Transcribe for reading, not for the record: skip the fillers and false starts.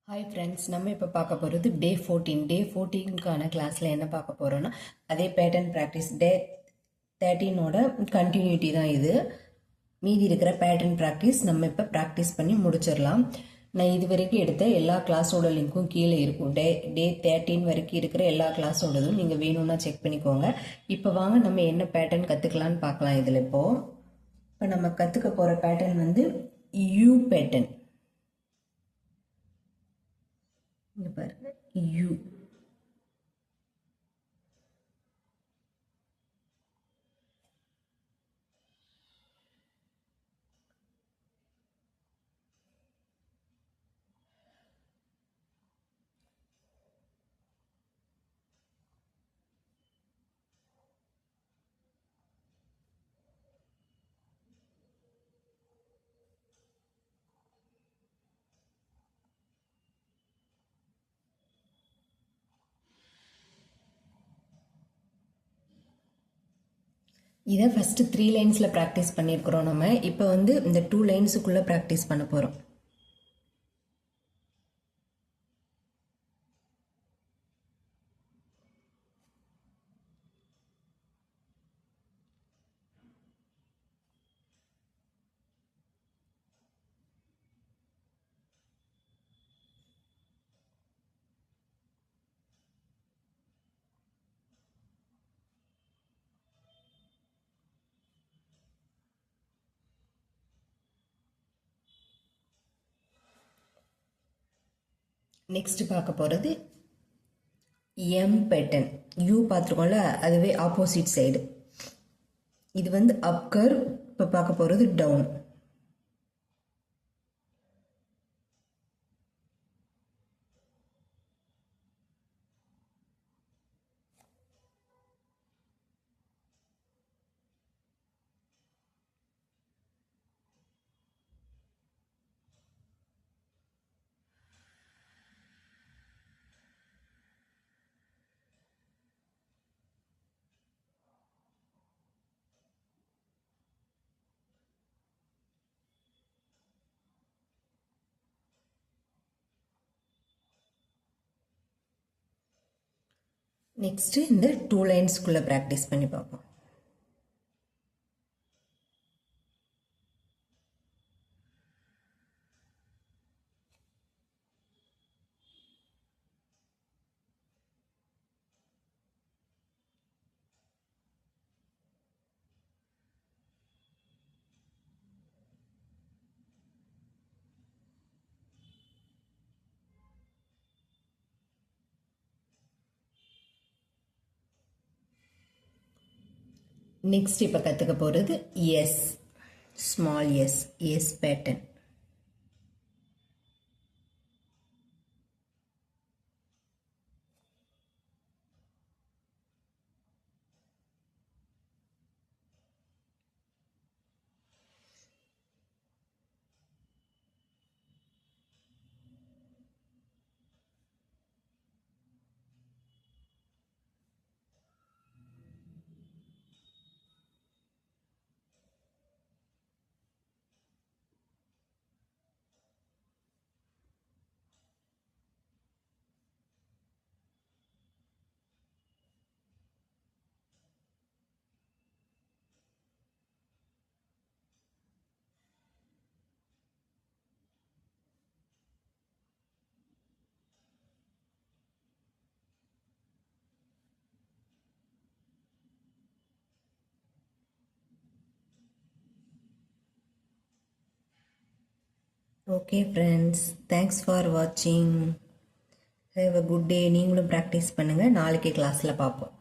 Hi friends, நம்ம இப்போ பார்க்க போகிறது டே 14க்கான கிளாஸில் என்ன பார்க்க போகிறோன்னா அதே பேட்டர்ன் ப்ராக்டிஸ். டே 13ஓட கண்டினியூட்டி தான் இது. மீதி இருக்கிற பேட்டர்ன் ப்ராக்டிஸ் நம்ம இப்போ ப்ராக்டிஸ் பண்ணி முடிச்சிடலாம். நான் இது வரைக்கும் எடுத்த எல்லா கிளாஸோட லிங்க்கும் கீழே இருக்கும். டே 13 வரைக்கும் இருக்கிற எல்லா கிளாஸோடதும் நீங்கள் வேணும்னா செக் பண்ணிக்கோங்க. இப்போ வாங்க நம்ம என்ன பேட்டர்ன் கற்றுக்கலான்னு பார்க்கலாம். இதில் இப்போ நம்ம கற்றுக்க போகிற பேட்டர்ன் வந்து யூ பேட்டர்ன். இங்க பாருங்க, யூ. இதை ஃபஸ்ட்டு 3 லைன்ஸில் ப்ராக்டிஸ் பண்ணியிருக்கிறோம். நம்ம இப்போ வந்து இந்த 2 லைன்ஸுக்குள்ளே ப்ராக்டிஸ் பண்ண போகிறோம். நெக்ஸ்ட் பார்க்க போகிறது எம் பேட்டர்ன். யூ பார்த்துருக்கோம்ல, அதுவே ஆப்போசிட் சைடு. இது வந்து அப் கர்வ். இப்போ பார்க்க போகிறது டவுன். நெக்ஸ்ட்டு இந்த 2 லைன்ஸ்குள்ளே ப்ராக்டிஸ் பண்ணி பார்ப்போம். நெக்ஸ்ட் இப்போ கற்றுக்க போகிறது S, small S, S pattern. Okay friends, thanks for வாட்சிங். Have a good day. நீங்களும் ப்ராக்டிஸ் பண்ணுங்கள். நாளைக்கு கிளாஸில் பார்ப்போம்.